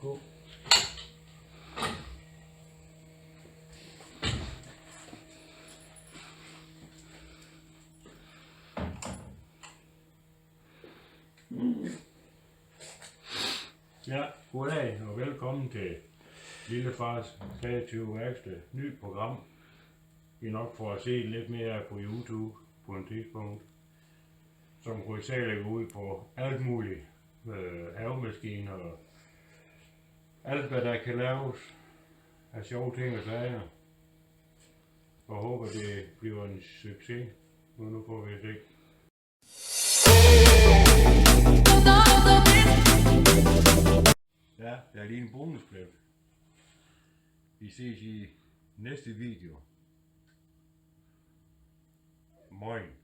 God. Ja, goddag og velkommen til Lillefars kreative værksted. Nyt program. I nok får at se lidt mere på YouTube på en tidspunkt. Som hovedsageligt går ud på alt muligt. Havemaskiner og alt hvad der kan laves af sjove ting og sager. Og håber det bliver en succes. Nu får vi se. Ja, der er lige en bonusklip. Vi ses i næste video. Moin.